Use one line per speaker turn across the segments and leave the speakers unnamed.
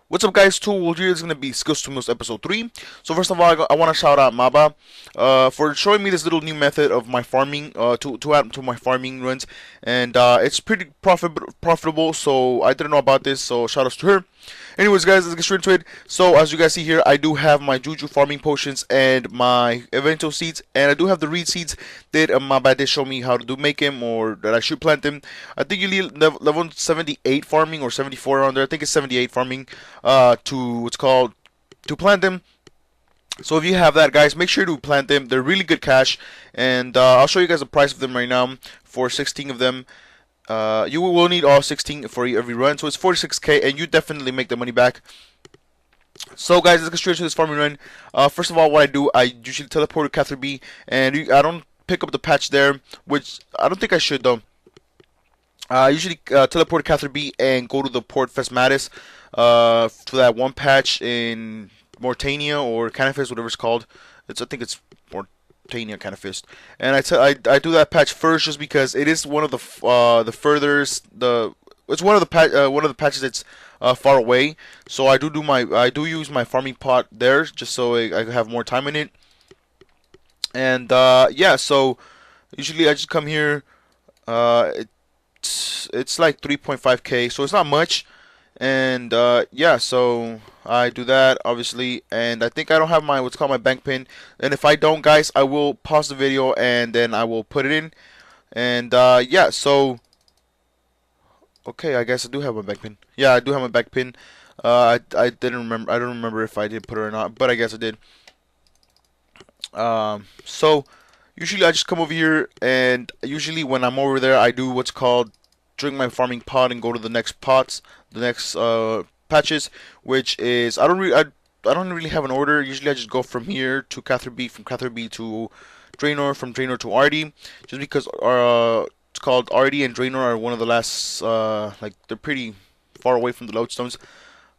What's up, guys? Tool here is going to be Skills to Meals episode 3. So first of all, I want to shout out Maba for showing me this little new method of my farming to add to my farming runs, and it's pretty profitable. So I didn't know about this, so shout outs to her. Anyways, guys, let's get straight into it. So as you guys see here, I do have my Juju farming potions and my Evento seeds, and I do have the reed seeds that Maba did show me how to make them, or that I should plant them. I think you need level 78 farming or 74 around there. I think it's 78 farming to what's called to plant them. So if you have that, guys, make sure to plant them. They're really good cash, and I'll show you guys the price of them right now for 16 of them. You will need all 16 for every run, so it's 46k, and you definitely make the money back. So guys, let's get straight to this farming run. First of all, what I do, I usually teleport to Catherine B, and I don't pick up the patch there, which I don't think I should though. I usually teleport to Catherine B and go to the Port Fesmatis to that one patch in Mortania or Canifest, whatever it's called. I think it's Mortania Canifest, and I do that patch first just because it is one of the furthest it's one of the patches that's far away. So I do use my farming pot there just so I have more time in it. And yeah, so usually I just come here. It's like 3.5k, so it's not much. And yeah, so I do that obviously, and I think I don't have my what's called my bank pin. And if I don't, guys, I will pause the video and then I will put it in. And yeah, so okay, I guess I do have my back pin. Yeah, I do have my back pin. I didn't remember. I don't remember if I did put it or not, but I guess I did. So usually I just come over here, and usually when I'm over there, I do what's called drink my farming pot and go to the next pots, the next patches, which is I don't really have an order. Usually I just go from here to Catherine B, from Catherine B to Draenor, from Draenor to RD, just because it's called RD and Draenor are one of the last like they're pretty far away from the lodestones.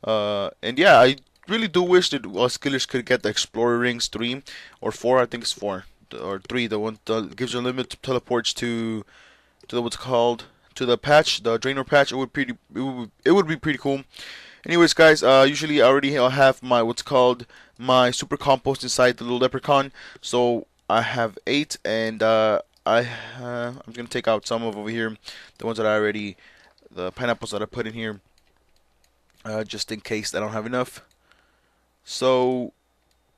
And yeah, I really do wish that us skillers could get the Explorer Rings 3 or 4. I think it's 4 or 3. The one that gives you unlimited teleports to the, what's called to the patch, the Draenor patch. It would be pretty cool. Anyways, guys, usually I already have my what's called my super compost inside the little leprechaun. So I have 8, and I'm gonna take out some of over here, the ones that the pineapples that I put in here, just in case I don't have enough. So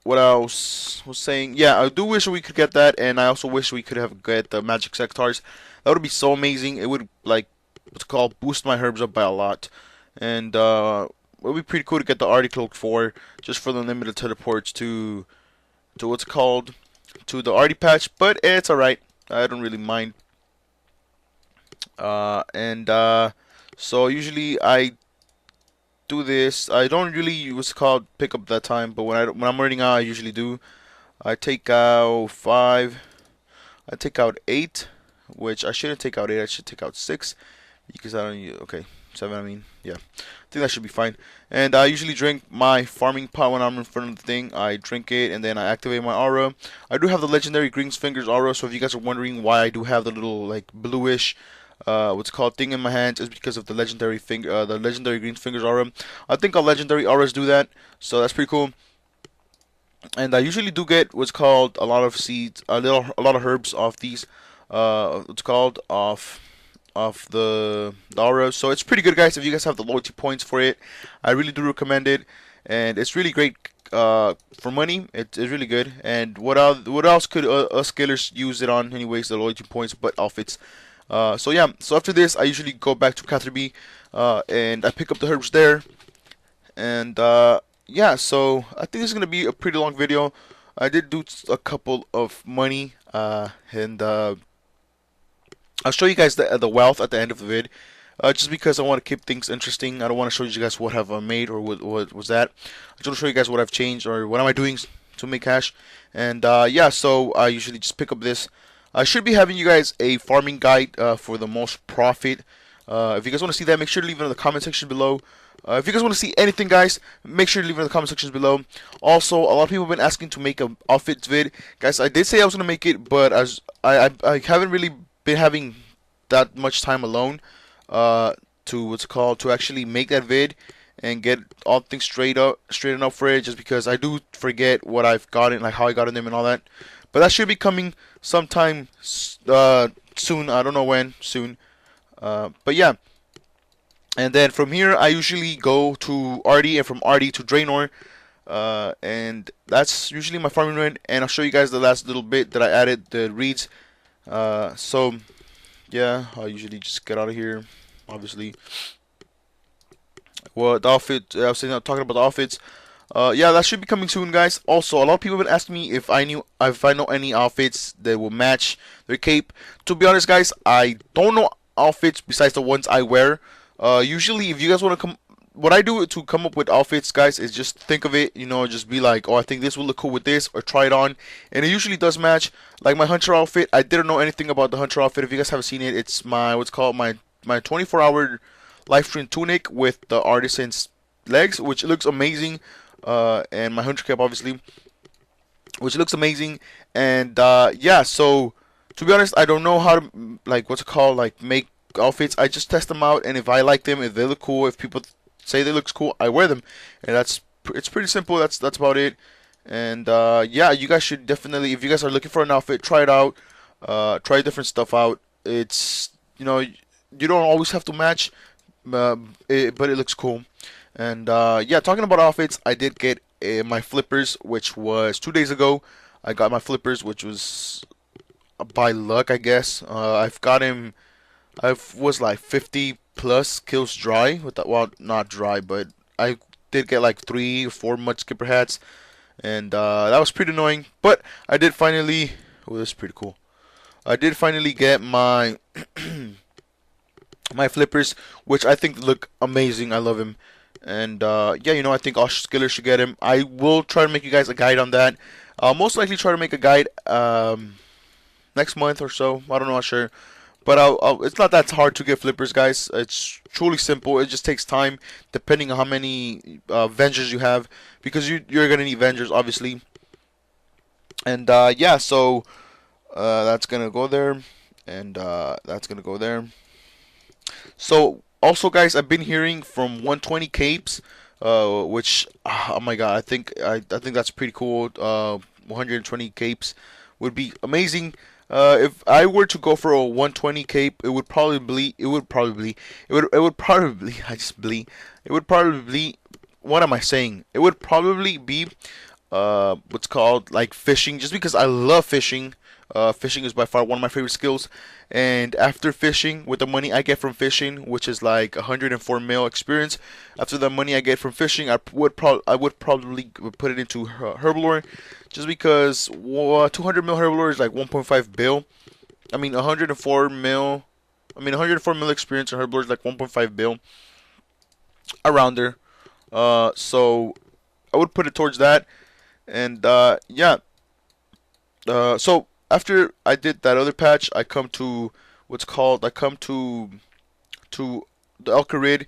what else was saying? Yeah, I do wish we could get that, and I also wish we could have get the magic sectars. That would be so amazing. It would like what's called boost my herbs up by a lot, and it would be pretty cool to get the Arty Cloak 4 just for the limited teleports to what's called to the Arty patch. But it's alright. I don't really mind. And so usually I do this. I don't really what's called pick up that time, but when I'm running out, I usually do. I take out 5. I take out 8, which I shouldn't take out 8. I should take out 6 because I don't. Okay, 7. I mean, yeah. I think that should be fine. And I usually drink my farming pot when I'm in front of the thing. I drink it and then I activate my aura. I do have the legendary Green's Fingers aura, so if you guys are wondering why I do have the little like bluish what's called thing in my hands, is because of the legendary Green Fingers aura. I think all legendary auras do that, so that's pretty cool. And I usually do get what's called a lot of seeds, a lot of herbs off these. What's called off the aura. So it's pretty good, guys. If you guys have the loyalty points for it, I really do recommend it, and it's really great for money. It's really good. And what else could us skillers use it on? Anyways, the loyalty points, but outfits. So yeah, so after this, I usually go back to Catherine B, and I pick up the herbs there, and yeah, so I think this is gonna be a pretty long video. I did do a couple of money, and I'll show you guys the wealth at the end of the vid, just because I want to keep things interesting. I don't want to show you guys what have I made or what was that. I just want to show you guys what I've changed or what am I doing to make cash, and yeah, so I usually just pick up this. I should be having you guys a farming guide for the most profit. If you guys want to see that, make sure to leave it in the comment section below. If you guys want to see anything, guys, make sure to leave it in the comment sections below. Also, a lot of people have been asking to make an outfits vid. Guys, I did say I was going to make it, but as I haven't really been having that much time alone to what's called to actually make that vid. and get all things straightened up for it, just because I do forget what I've gotten, like how I got them and all that. But that should be coming sometime soon. I don't know when soon. But yeah, and then from here I usually go to RD, and from RD to Draenor. And that's usually my farming run, and I'll show you guys the last little bit that I added, the reeds. So yeah, I'll usually just get out of here, obviously. Well, the outfit, I was saying, talking about the outfits. Yeah, that should be coming soon, guys. Also, a lot of people have been asking me if I know any outfits that will match their cape. To be honest, guys, I don't know outfits besides the ones I wear. Usually, if you guys want to come, what I do to come up with outfits, guys, is just think of it. You know, just be like, oh, I think this will look cool with this, or try it on, and it usually does match. Like my hunter outfit, I didn't know anything about the hunter outfit. If you guys haven't seen it, it's my what's called my 24-hour live stream tunic with the artisan's legs, which looks amazing. And my hunter cap, obviously, which looks amazing. And yeah, so to be honest, I don't know how to, like, what's it called, like, make outfits. I just test them out, and if I like them, if they look cool, if people say they look cool, I wear them, and it's pretty simple. That's about it. And yeah, you guys should definitely, if you guys are looking for an outfit, try it out. Try different stuff out. It's, you know, you don't always have to match, but it looks cool. And yeah, talking about outfits, I did get my flippers, which was 2 days ago. I got my flippers, which was by luck, I guess. I've got him. I was like 50 plus kills dry with that. Well, not dry, but I did get like 3 or 4 mud skipper hats, and that was pretty annoying. But I did finally. Oh, this is pretty cool. I did finally get my my flippers, which I think look amazing. I love him. And yeah, you know, I think all skillers should get him. I will try to make you guys a guide on that. I'll most likely try to make a guide next month or so. I don't know, I'm not sure. But it's not that hard to get flippers, guys. It's truly simple. It just takes time, depending on how many Vengers you have, because you're gonna need Vengers, obviously. And yeah, so that's gonna go there, and that's gonna go there. So also, guys, I've been hearing from 120 capes, which oh my god, I think that's pretty cool. 120 capes would be amazing. If I were to go for a 120 cape, it would probably I just believe it would probably, what am I saying? It would probably be what's called like fishing, just because I love fishing. Fishing is by far one of my favorite skills, and after fishing, with the money I get from fishing, which is like 104 mil experience, after the money I get from fishing, I would probably put it into herblore, just because 200 mil herblore is like 1.5 bill. I mean 104 mil. I mean 104 mil experience in herblore is like 1.5 bill, around there. So I would put it towards that, and yeah. So after I did that other patch, I come to I come to the Alcarid,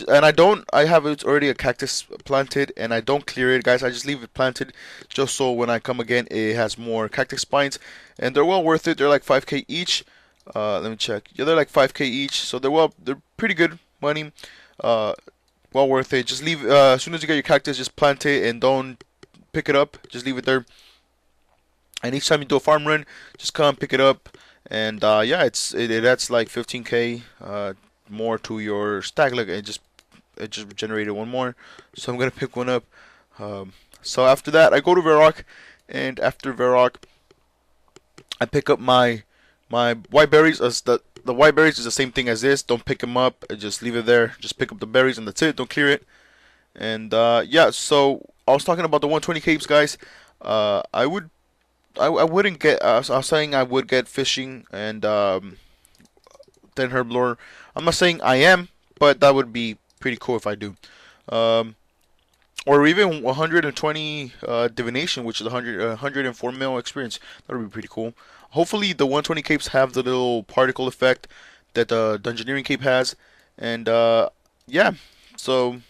and I have it's already a cactus planted, and I don't clear it, guys. I just leave it planted, just so when I come again, it has more cactus spines, and they're well worth it. They're like 5k each. Let me check. Yeah, they're like 5k each, so they're pretty good money. Uh, well worth it. Just leave as soon as you get your cactus, just plant it and don't pick it up. Just leave it there. And each time you do a farm run, just come pick it up, and yeah, it adds like 15k more to your stack. Look, it just generated one more, so I'm gonna pick one up. So after that, I go to Varrock, and after Varrock, I pick up my white berries. As the white berries is the same thing as this. Don't pick them up. Just leave it there. Just pick up the berries, and that's it. Don't clear it. And yeah, so I was talking about the 120 capes, guys. I wouldn't get. I was saying I would get fishing and then herblore. I'm not saying I am, but that would be pretty cool if I do. Um, or even 120 divination, which is 104 mil experience. That would be pretty cool. Hopefully, the 120 capes have the little particle effect that the dungeoneering cape has, and yeah. So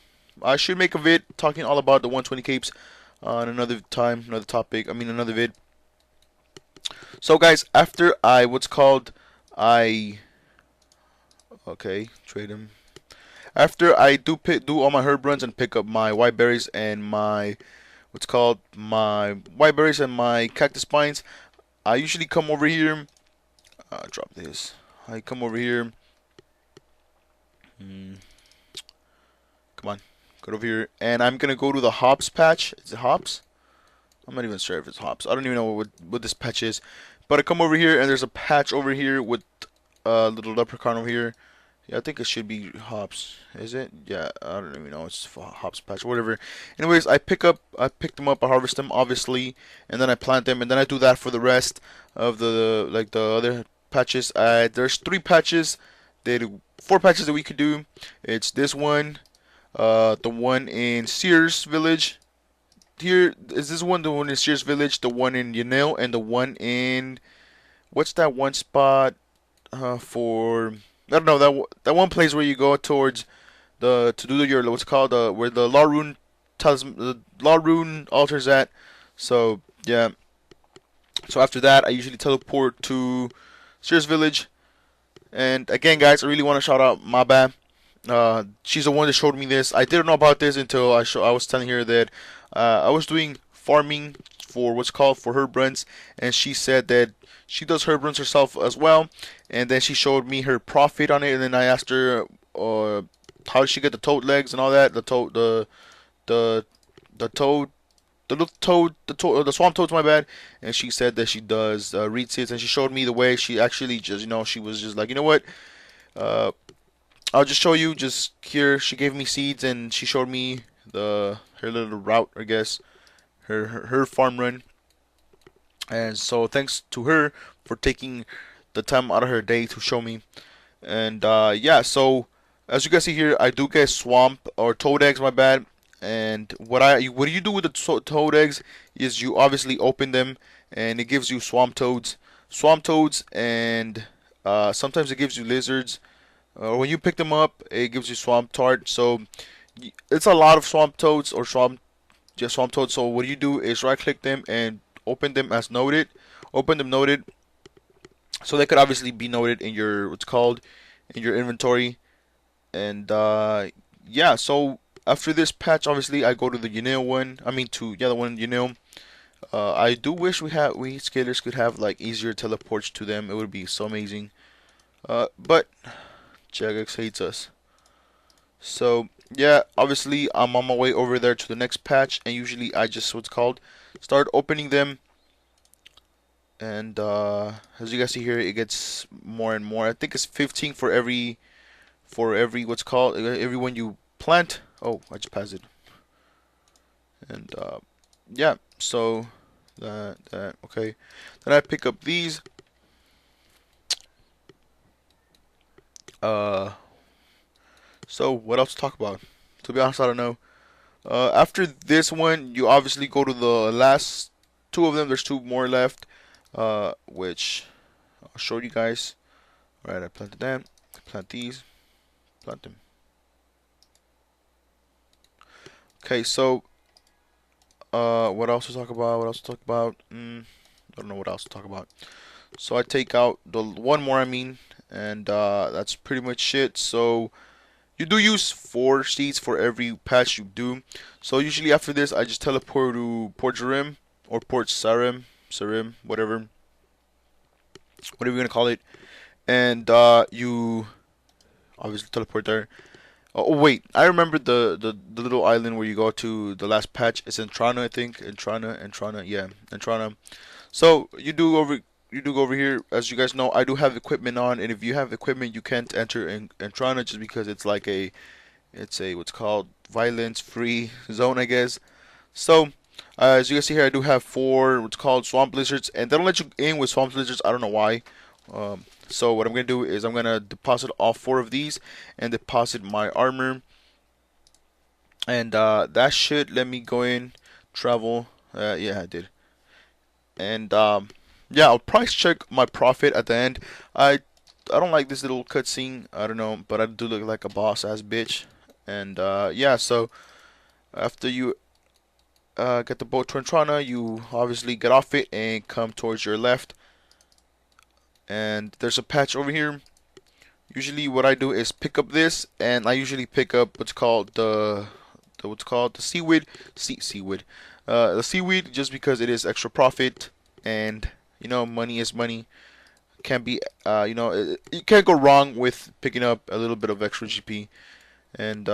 I should make a vid talking all about the 120 capes on another time, another topic. I mean, another vid. So guys, after I what's called I okay, trade him. After I do all my herb runs and pick up my white berries and my my white berries and my cactus spines, I usually come over here. Drop this. I come over here. Hmm, come on, go over here, and I'm gonna go to the hops patch. Is it hops? I'm not even sure if it's hops. I don't even know what this patch is. But I come over here and there's a patch over here with a little leprechaun over here. Yeah, I think it should be hops. Is it? Yeah, I don't even know. It's hops patch, whatever. Anyways, I pick them up, I harvest them, obviously, and then I plant them, and then I do that for the rest of the other patches. There's four patches that we could do. It's this one, the one in Sears Village. Here is this one, the one in Sears Village, the one in Yanil, and the one in what's that one spot for I don't know that one place where you go towards the to do your what's called where the Law Rune the Law Rune altar's at. So yeah. So after that, I usually teleport to Sears Village. And again, guys, I really want to shout out Maba. She's the one that showed me this. I didn't know about this until I was telling her that I was doing farming for what's called for herb runs, and she said that she does herb runs herself as well. And then she showed me her profit on it, and then I asked her how did she get the toad legs and all that, the the toad. The little toad, the swamp toad's my bad, and she said that she does reed seeds, and she showed me the way. She actually just, she was just like, you know what, uh, I'll just show you. Just here, she gave me seeds, and she showed me her little route, I guess, her farm run. And so thanks to her for taking the time out of her day to show me. And yeah, so as you guys see here, I do get swamp or toad eggs, my bad. And what do you do with the toad eggs is you obviously open them, and it gives you swamp toads, and sometimes it gives you lizards. When you pick them up, it gives you swamp tart. So it's a lot of swamp toads or swamp toads. So what you do is right click them and open them as noted. Open them noted, so they could obviously be noted in your in your inventory. And yeah, so after this patch, obviously I go to the Yanil one. I mean the one in Yanil. I do wish we scalers could have like easier teleports to them. It would be so amazing. But Jagex hates us. So yeah, obviously I'm on my way over there to the next patch, and usually I just start opening them. And as you guys see here, it gets more and more. I think it's 15 for every every one you plant. Oh, I just passed it. And yeah, so that okay. Then I pick up these. So what else to talk about? To be honest, I don't know. After this one, you obviously go to the last two of them. There's two more left, which I'll show you guys. All right, I planted them. Plant these. Plant them. Okay, so what else to talk about? What else to talk about? I don't know what else to talk about. So I take out the one more, and that's pretty much it. So you do use 4 seeds for every patch you do. So usually after this, I just teleport to Port Jerim or Port Sarim, whatever you're gonna call it, and you obviously teleport there. Oh wait, I remember the little island where you go to the last patch. It's in Trana, I think. Entrana, yeah, Entrana. So you do go over here. As you guys know, I do have equipment on, and if you have equipment, you can't enter in Entrana just because it's like it's a what's called violence-free zone, I guess. So as you guys see here, I do have 4 what's called swamp lizards, and they don't let you in with swamp lizards. I don't know why. So what I'm gonna do is I'm gonna deposit all 4 of these and deposit my armor, and that should let me go in, travel. Yeah, I did. And yeah, I'll price check my profit at the end. I don't like this little cutscene. I don't know, but I do look like a boss ass bitch. And yeah, so after you get the boat to Entrana, you obviously get off it and come towards your left. And there's a patch over here. usually what I do is pick up this, and I usually pick up what's called the seaweed, seaweed, the seaweed, just because it is extra profit, and money is money. Can't be, you can't go wrong with picking up a little bit of extra GP. And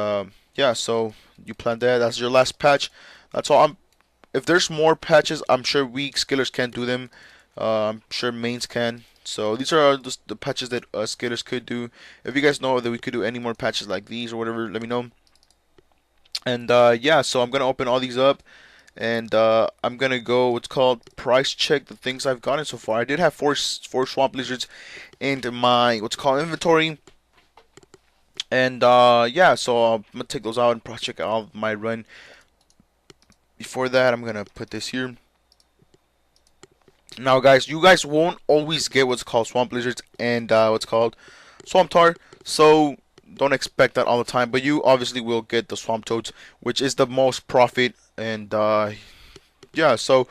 yeah, so you plan that. That's your last patch. That's all. If there's more patches, I'm sure weak skillers can do them. I'm sure mains can. So these are just the patches that skillers could do. If you guys know that we could do any more patches like these or whatever, let me know. And yeah, so I'm gonna open all these up, and I'm gonna go what's called price check the things I've gotten so far. I did have four swamp lizards in my what's called inventory, and yeah, so I'm gonna take those out and price check out my run. Before that, I'm gonna put this here. Now, guys, you guys won't always get what's called swamp lizards and what's called swamp tar, so don't expect that all the time. But you obviously will get the swamp toads, which is the most profit. And yeah, so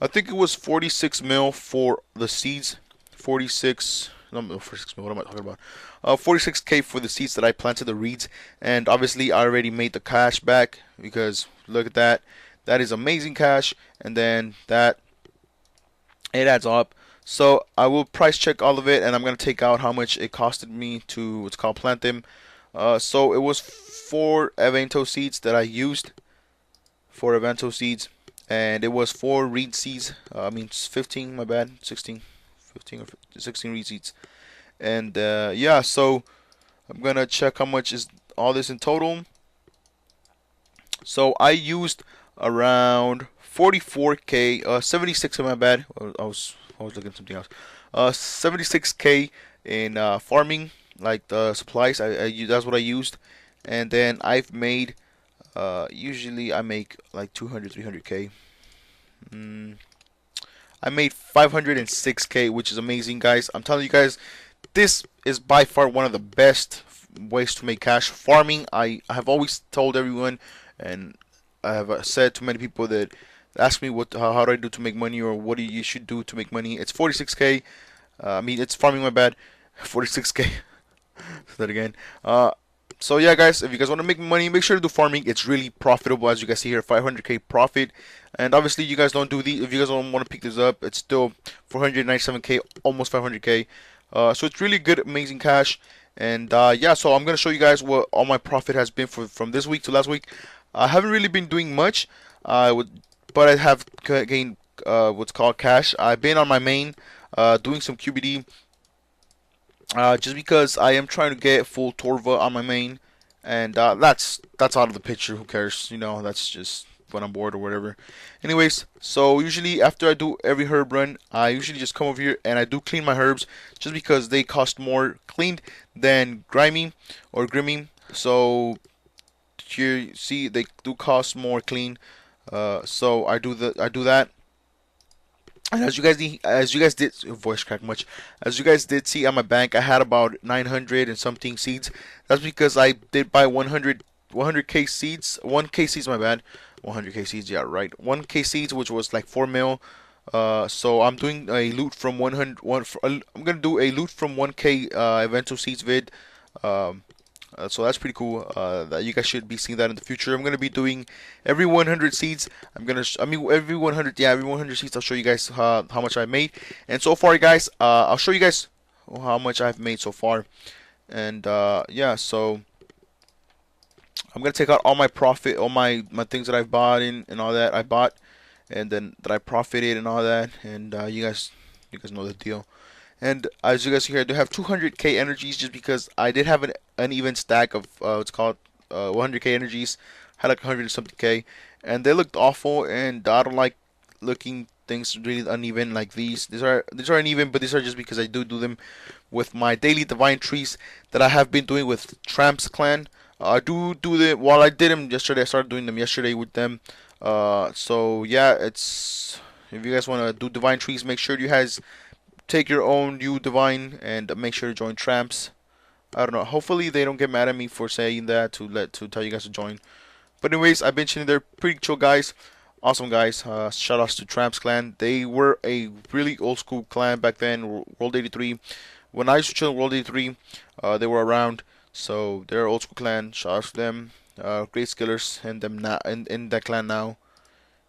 I think it was 46 mil for the seeds. 46. No, 46 mil. What am I talking about? 46k for the seeds that I planted, the reeds, and obviously I already made the cash back because look at that. That is amazing cash, and then that it adds up. So I will price check all of it, and I'm gonna take out how much it costed me to what's called plant them. So it was 4 Evento seeds that I used, 4 Evento seeds, and it was 4 reed seeds. I mean 15, my bad, 16, 15 or 16 reed seeds. And yeah, so I'm gonna check how much is all this in total. So I used around 44k, 76 my bad. I was looking at something else. 76k in farming, like the supplies. That's what I used, and then I've made. Usually I make like 200, 300k. I made 506k, which is amazing, guys. I'm telling you guys, this is by far one of the best ways to make cash farming. I have always told everyone, and I have said to many people that ask me how do I do to make money, or what do you should do to make money. It's 46k. I mean, it's farming, my bad. 46k. that again. So yeah, guys, if you guys want to make money, make sure to do farming. It's really profitable, as you guys see here, 500k profit. And obviously, you guys don't do these. If you guys don't want to pick this up, it's still 497k, almost 500k. So it's really good, amazing cash. And yeah, so I'm gonna show you guys what all my profit has been from this week to last week. I haven't really been doing much, but I have gained what's called cash. I've been on my main, doing some QBD. Just because I am trying to get full Torva on my main, and that's out of the picture. Who cares? That's just when I'm bored or whatever. Anyways, so usually after I do every herb run, I usually just come over here and I do clean my herbs, just because they cost more cleaned than grimy or grimmy. So you see, they do cost more clean. So I do that. And as you guys did, voice crack much. As you guys did see on my bank, I had about 900 and something seeds. That's because I did buy 100k seeds, 1k seeds, my bad, 100k seeds. Yeah, right, 1k seeds, which was like 4 mil. So I'm doing a loot from 100. I'm gonna do a loot from 1k Evento seeds vid. So that's pretty cool. That you guys should be seeing that in the future. I'm gonna be doing every 100 seeds. Every 100. Yeah, every 100 seeds. I'll show you guys how much I made. And so far, guys, I'll show you guys how much I've made so far. And yeah, so I'm gonna take out all my profit, all my things that I've bought and all that I bought, and then that I profited and all that. And you guys know the deal. And as you guys see here, I do have 200k energies, just because I did have an uneven stack of what's called 100k energies. Had like 100 something k, and they looked awful. And I don't like looking things really uneven like these. These are uneven, but these are just because I do them with my daily divine trees that I have been doing with Tramps clan. I do them while I did them yesterday. I started doing them yesterday with them. So yeah, it's if you guys want to do divine trees, make sure you guys take your own new divine and make sure to join Tramps. I don't know. Hopefully they don't get mad at me for saying that to tell you guys to join. But anyways, I've been chilling there. Pretty chill guys. Awesome guys. Shout outs to Tramps clan. They were a really old school clan back then. World 83 when I used to chill in World Ep.3, they were around. So they're old school clan. Shout out to them. Great skillers in them now in that clan now.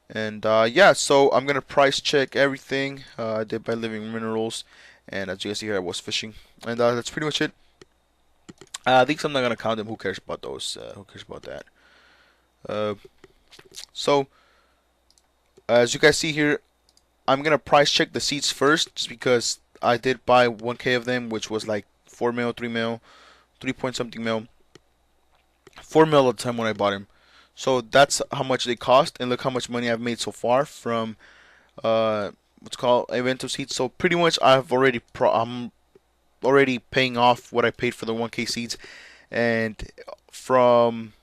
And yeah, so I'm gonna price check everything. I did by living minerals, and as you guys see here, I was fishing, and that's pretty much it. I think I'm not gonna count them. Who cares about those? Who cares about that? Uh, so as you guys see here, I'm gonna price check the seeds first, just because I did buy 1K of them, which was like 4 mil, 3 mil, 3 point something mil, 4 mil at the time when I bought them. So that's how much they cost, and look how much money I've made so far from what's called evento seeds. So pretty much I'm already paying off what I paid for the 1K seeds, and from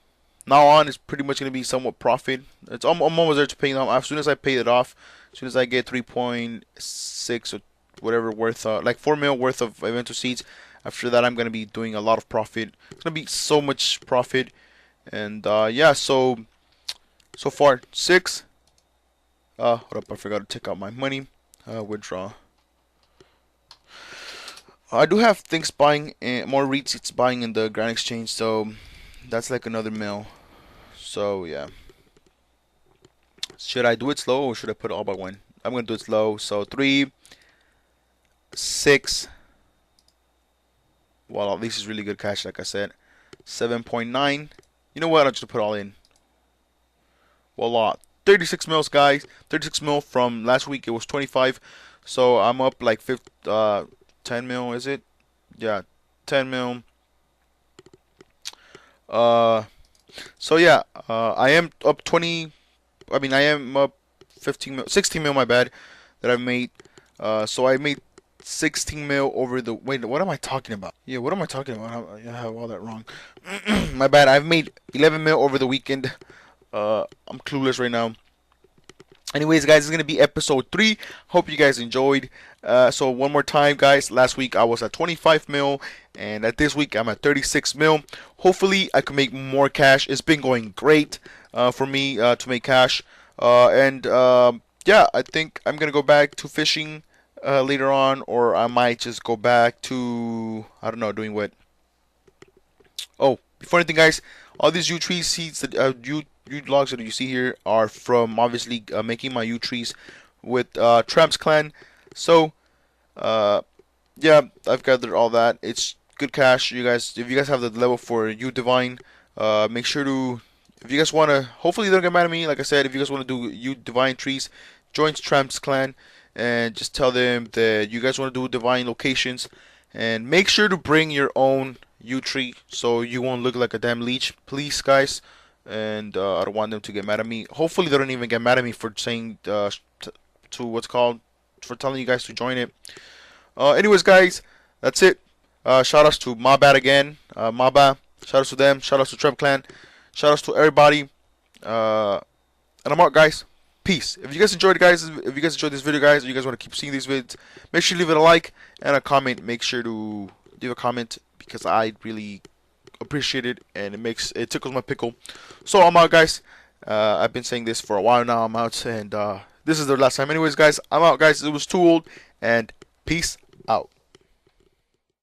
now on it's pretty much gonna be somewhat profit. I'm almost there to paying them. As soon as I pay it off, as soon as I get 3.6 or whatever worth, like 4 mil worth of evento seeds, after that I'm gonna be doing a lot of profit. It's gonna be so much profit. And yeah, so far 6. Hold up, I forgot to take out my money. Withdraw. I do have things buying, more receipts buying in the Grand Exchange, so that's like another mil. So yeah, should I do it slow or should I put it all by one? I'm gonna do it slow. So 3, 6. Well, this is really good cash, like I said. 7.9. You know what? I'll just put all in. Voila. 36 mils, guys. 36 mil from last week. It was 25. So I'm up like 10 mil, is it? Yeah, 10 mil. So yeah, I am up 20. I mean, I am up 15 mil, 16 mil, my bad, that I've made. So I made 16 mil over the. Wait, what am I talking about? Yeah, what am I talking about? I have all that wrong. My bad. I've made 11 mil over the weekend. I'm clueless right now. Anyways, guys, this is gonna be episode 3. Hope you guys enjoyed. So one more time, guys. Last week I was at 25 mil, and at this week I'm at 36 mil. Hopefully, I can make more cash. It's been going great for me to make cash. And yeah, I think I'm gonna go back to fishing later on, or I might just go back to, I don't know, doing what. Oh, before anything, guys, all these yew tree seeds that yew logs that you see here are from obviously making my yew trees with Tramp's clan. So yeah, I've gathered all that. It's good cash. You guys, if you guys have the level for yew divine, make sure to. If you guys want to, hopefully they don't get mad at me. Like I said, if you guys want to do yew divine trees, join Tramp's clan and just tell them that you guys want to do divine locations, and make sure to bring your own yew tree so you won't look like a damn leech, please, guys. And I don't want them to get mad at me. Hopefully they don't even get mad at me for saying to what's called, for telling you guys to join it. Anyways, guys, that's it. Shout outs to Mabat again, Maba. Shout outs to them. Shout outs to Trump Clan. Shout outs to everybody. And I'm out, guys. Peace. If you guys enjoyed, guys, if you guys enjoyed this video, guys, and you guys want to keep seeing these vids, make sure you leave it a like and a comment. Make sure to leave a comment because I really appreciate it, and it tickles my pickle. So I'm out, guys. I've been saying this for a while now. I'm out, and this is the last time. Anyways, guys, I'm out, guys. It was too old, and peace